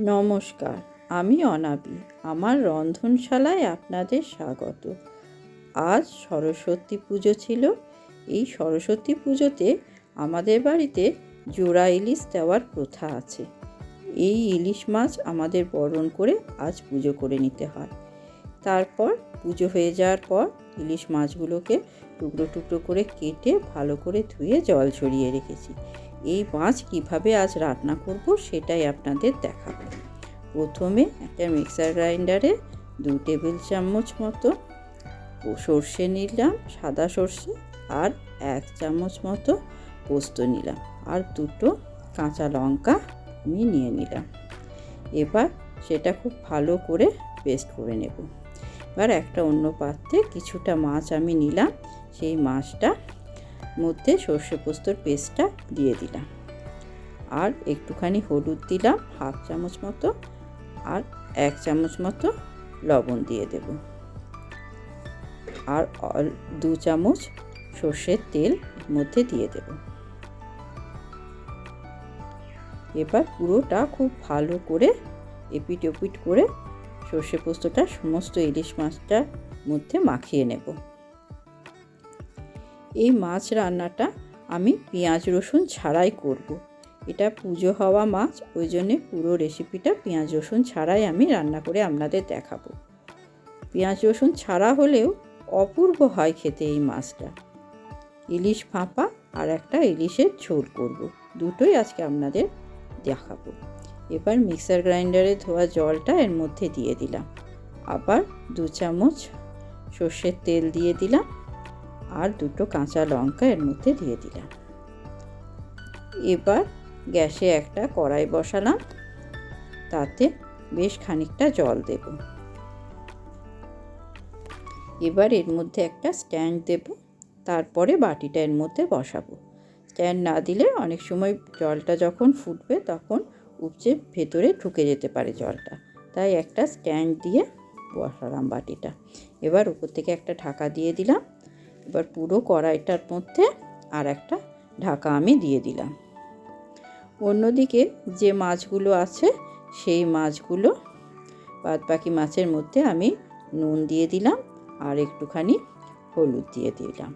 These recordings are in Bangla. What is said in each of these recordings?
নমস্কার, আমি অনাবি। আমার রন্ধনশালায় আপনাদের স্বাগত। আজ সরস্বতী পুজো ছিল। এই সরস্বতী পুজোতে আমাদের বাড়িতে জোড়া ইলিশ দেওয়ার প্রথা আছে। এই ইলিশ মাছ আমাদের বরণ করে আজ পুজো করে নিতে হয়। তারপর পুজো হয়ে যাওয়ার পর ইলিশ মাছগুলোকে টুকরো টুকরো করে কেটে ভালো করে ধুয়ে জল ছড়িয়ে রেখেছি। এই মাছ কিভাবে আজ রান্না করব সেটাই আপনাদের দেখাবো। প্রথমে একটা মিক্সার গ্রাইন্ডারে 2 টেবিল চামচ মতো সর্ষে নিলাম, সাদা সর্ষে, আর 1 চামচ মতো পোস্ত নিলাম, আর 2টো কাঁচা লঙ্কা আমি নিয়ে নিলাম। এবার সেটা খুব ভালো করে পেস্ট করে নেব। এবার একটা অন্য পাত্রে কিছুটা মাছ আমি নিলাম, সেই মাছটা মধ্যে সর্ষে পোস্তর পেস্টটা দিয়ে দিলাম, আর একটুখানি হলুদ দিলাম 1/2 চামচ মতো, আর 1 চামচ মতো লবণ দিয়ে দেব, আর 2 চামচ সর্ষের তেল মধ্যে দিয়ে দেব। এবার পুরোটা খুব ভালো করে এপিট ওপিট করে সর্ষে পোস্তটা সমস্ত ইলিশ মাছটার মধ্যে মাখিয়ে নেব। এই মাছ রান্নাটা আমি পেঁয়াজ রসুন ছাড়াই করব। এটা পুজো হওয়া মাছ, ওই জন্যে পুরো রেসিপিটা পেঁয়াজ রসুন ছাড়াই আমি রান্না করে আপনাদের দেখাবো। পেঁয়াজ রসুন ছাড়া হলেও অপূর্ব হয় খেতে এই মাছটা। ইলিশ ভাপা আর একটা ইলিশের ঝোল করব, দুটোই আজকে আপনাদের দেখাবো। এবার মিক্সার গ্রাইন্ডারে ধোয়া জলটা এর মধ্যে দিয়ে দিলাম, আবার 2 চামচ সর্ষের তেল দিয়ে দিলাম, আর 2টো কাঁচা লঙ্কা এর মধ্যে দিয়ে দিলাম। এবার গ্যাসে একটা কড়াই বসালাম, তাতে বেশ খানিকটা জল দেব। এবার এর মধ্যে একটা স্ট্যান্ড দেব, তারপরে বাটিটা এর মধ্যে বসাবো। স্ট্যান্ড না দিলে অনেক সময় জলটা যখন ফুটবে তখন উপচে ভেতরে ঢুকে যেতে পারে জলটা, তাই একটা স্ট্যান্ড দিয়ে বসালাম বাটিটা। এবার উপর থেকে একটা ঢাকা দিয়ে দিলাম। এবার পুরো কড়াইটার মধ্যে আর একটা ঢাকা আমি দিয়ে দিলাম। অন্যদিকে যে মাছগুলো আছে সেই মাছগুলো বাদবাকি মাছের মধ্যে আমি নুন দিয়ে দিলাম, আর একটুখানি হলুদ দিয়ে দিলাম।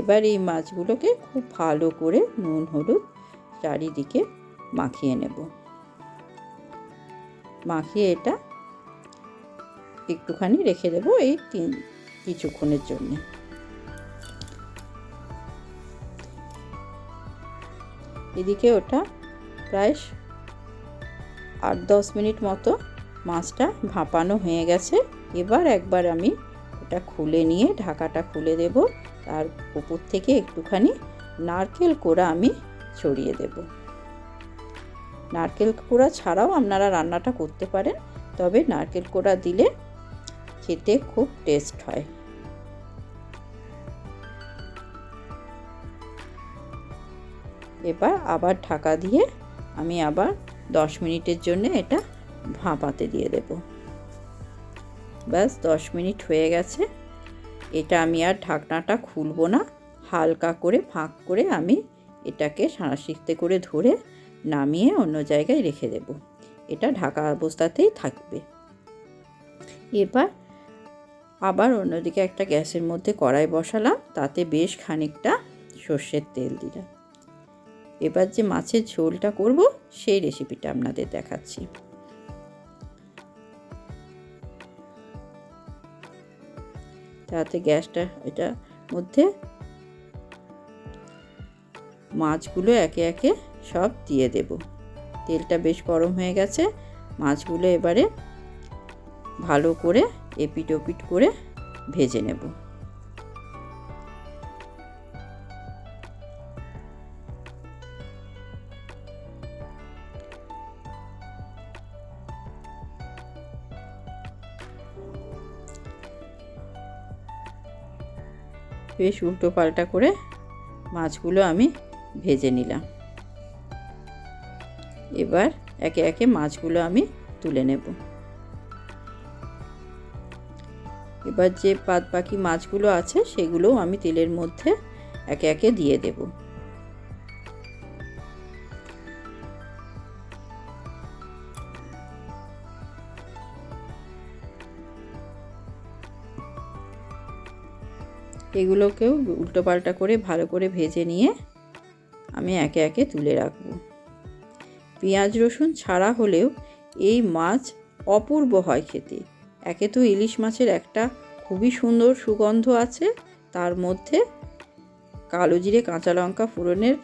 এবার এই মাছগুলোকে খুব ভালো করে নুন হলুদ চারিদিকে মাখিয়ে নেব। মাখিয়ে এটা একটুখানি রেখে দেবো এই কিছুক্ষণের জন্য। এদিকে ওটা প্রায় 8-10 মিনিট মতো মাছটা ভাপানো হয়ে গেছে। এবার একবার আমি ওটা খুলে নিয়ে ঢাকাটা খুলে দেব, তার উপর থেকে একটুখানি নারকেল কোড়া আমি ছড়িয়ে দেব। নারকেল কোড়া ছাড়াও আপনারা রান্নাটা করতে পারেন, তবে নারকেল কোড়া দিলে খেতে খুব টেস্ট হয়। এবার আবার ঢাকা দিয়ে আমি আবার 10 মিনিটের জন্য এটা ভাপাতে দিয়ে দেব। ব্যাস 10 মিনিট হয়ে গেছে। এটা আমি আর ঢাকনাটা খুলব না, হালকা করে ফাঁক করে আমি এটাকে সাঁড়াশিতে করে ধরে নামিয়ে অন্য জায়গায় রেখে দেব। এটা ঢাকা অবস্থাতেই থাকবে। এবার আবার অন্যদিকে একটা গ্যাসের মধ্যে কড়াই বসালাম, তাতে বেশ খানিকটা সর্ষের তেল দিলাম। এবার যে মাছের ঝোলটা করব সেই রেসিপিটা আপনাদের দেখাচ্ছি। তাতে গ্যাসটা এটার মধ্যে মাছগুলো একে একে সব দিয়ে দেব। তেলটা বেশ গরম হয়ে গেছে। মাছগুলো এবারে ভালো করে এপিট ওপিট করে ভেজে নেব। বেশ উল্টো পাল্টা করে মাছগুলো আমি ভেজে নিলাম। এবার একে একে মাছগুলো আমি তুলে নেব। এবার যে বাকি মাছগুলো আছে সেগুলোও আমি তেলের মধ্যে একে একে দিয়ে দেব। এগুলোকেও উল্টোপাল্টা করে ভালো করে ভেজে নিয়ে আমি একে একে তুলে রাখবো। পেঁয়াজ রসুন ছাড়া হলেও এই মাছ অপূর্ব হয় খেতে। একে তো ইলিশ মাছের একটা খুবই সুন্দর সুগন্ধ আছে, তার মধ্যে কালো জিরে কাঁচা লঙ্কা ফোড়নের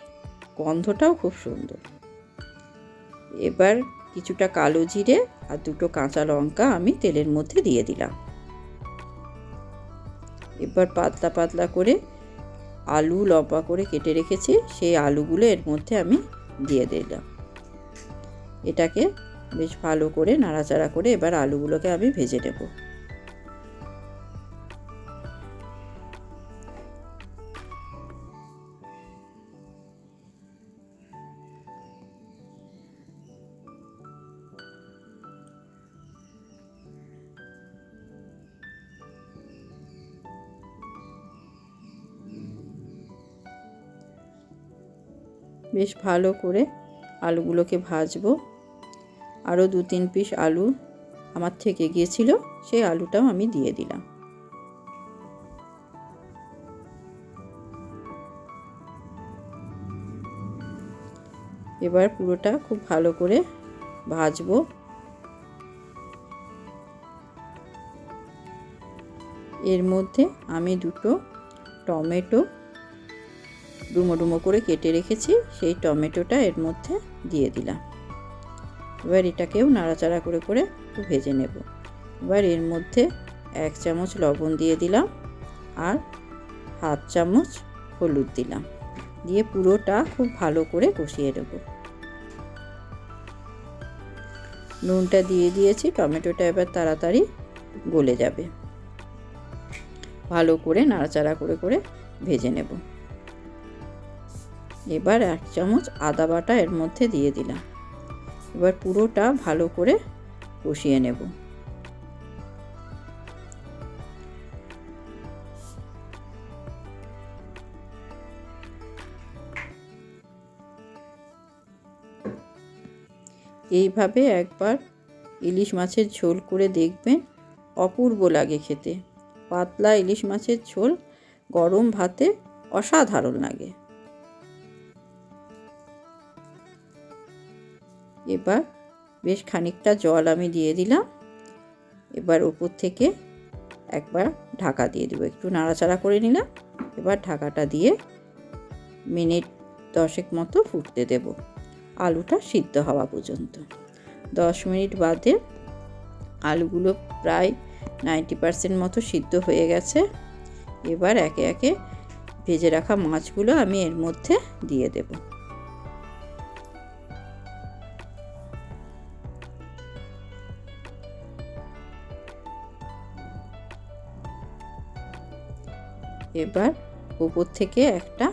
গন্ধটাও খুব সুন্দর। এবার কিছুটা কালো জিরে আর দুটো কাঁচা লঙ্কা আমি তেলের মধ্যে দিয়ে দিলাম। এবার পাতলা পাতলা করে আলু লম্বা করে কেটে রেখেছি, সেই আলুগুলো এর মধ্যে আমি দিয়ে দিলাম। এটাকে বেশ ভালো করে নাড়াচাড়া করে এবার আলুগুলোকে আমি ভেজে নেব। বেশ ভালো করে আলুগুলোকে ভাজবো। আরও 2-3 পিস আলু আমার থেকে গিয়েছিল, সেই আলুটাও আমি দিয়ে দিলাম। এবার পুরোটা খুব ভালো করে ভাজবো। এর মধ্যে আমি দুটো টমেটো ডুমো ডুমো করে কেটে রেখেছি, সেই টমেটোটা এর মধ্যে দিয়ে দিলাম। এবার এটাকেও নাড়াচাড়া করে করে একটু ভেজে নেব। এবার এর মধ্যে 1 চামচ লবণ দিয়ে দিলাম আর 1/2 চামচ হলুদ দিলাম, দিয়ে পুরোটা খুব ভালো করে কষিয়ে নেব। নুনটা দিয়ে দিয়েছি, টমেটোটা এবার তাড়াতাড়ি গলে যাবে। ভালো করে নাড়াচাড়া করে করে ভেজে নেব। এবার 1 চামচ আদা বাটা এর মধ্যে দিয়ে দিলাম। এবার পুরোটা ভালো করে কষিয়ে নেব। এইভাবে একবার ইলিশ মাছের ঝোল করে দেখবেন, অপূর্ব লাগে খেতে। পাতলা ইলিশ মাছের ঝোল গরম ভাতে অসাধারণ লাগে। এবার বেশ খানিকটা জল আমি দিয়ে দিলাম। এবার ওপর থেকে একবার ঢাকা দিয়ে দেবো, একটু নাড়াচাড়া করে নিলাম। এবার ঢাকাটা দিয়ে মিনিট 10 মতো ফুটতে দেব, আলুটা সিদ্ধ হওয়া পর্যন্ত। 10 মিনিট বাদে আলুগুলো প্রায় 90% মতো সিদ্ধ হয়ে গেছে। এবার একে একে ভেজে রাখা মাছগুলো আমি এর মধ্যে দিয়ে দেব। এবার উপর থেকে একটা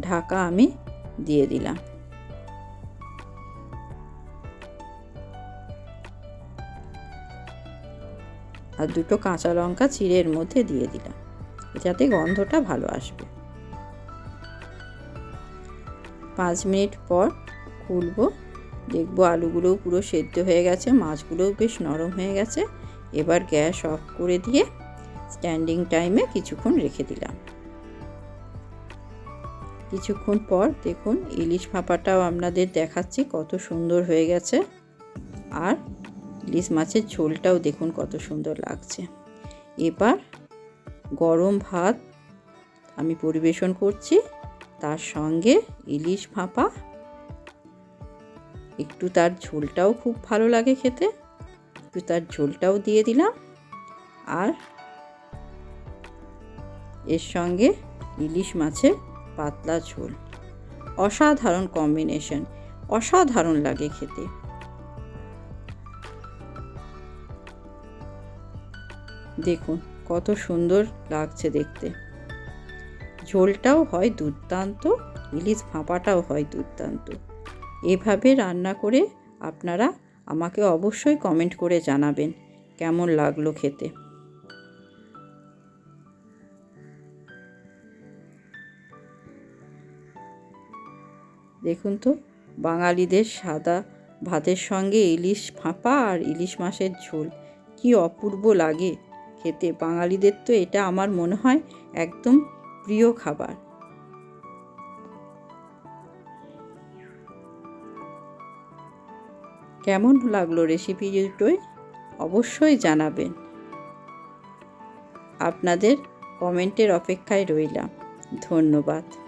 ঢাকা আমি দিয়ে দিলাম। আর দুটো কাঁচা লঙ্কা চিড়ে এর মধ্যে দিয়ে দিলাম, যাতে গন্ধটা ভালো আসবে। 5 মিনিট পর খুলবো, দেখবো আলুগুলোও পুরো সেদ্ধ হয়ে গেছে, মাছগুলোও বেশ নরম হয়ে গেছে। এবার গ্যাস অফ করে দিয়ে স্ট্যান্ডিং টাইমে কিছুক্ষণ রেখে দিলাম। কিছুক্ষণ পর দেখুন ইলিশ ভাপাটাও আপনাদের দেখাচ্ছি, কত সুন্দর হয়ে গেছে। আর ইলিশ মাছের ঝোলটাও দেখুন কত সুন্দর লাগছে। এবার গরম ভাত আমি পরিবেশন করছি, তার সঙ্গে ইলিশ ভাপা, একটু তার ঝোলটাও খুব ভালো লাগে খেতে, একটু তার ঝোলটাও দিয়ে দিলাম। আর এর সঙ্গে ইলিশ মাছের পাতলা ঝোল, অসাধারণ কম্বিনেশন, অসাধারণ লাগে খেতে। দেখুন কত সুন্দর লাগছে দেখতে। ঝোলটাও হয় দুর্দান্ত, ইলিশ ভাপাটাও হয় দুর্দান্ত। এভাবে রান্না করে আপনারা আমাকে অবশ্যই কমেন্ট করে জানাবেন কেমন লাগলো খেতে। দেখুন তো, বাঙালিদের সাদা ভাতের সঙ্গে ইলিশ ভাপা আর ইলিশ মাছের ঝোল কি অপূর্ব লাগে খেতে। বাঙালিদের তো এটা আমার মনে হয় একদম প্রিয় খাবার। কেমন লাগলো রেসিপি দুটোই অবশ্যই জানাবেন। আপনাদের কমেন্টের অপেক্ষায় রইলাম। ধন্যবাদ।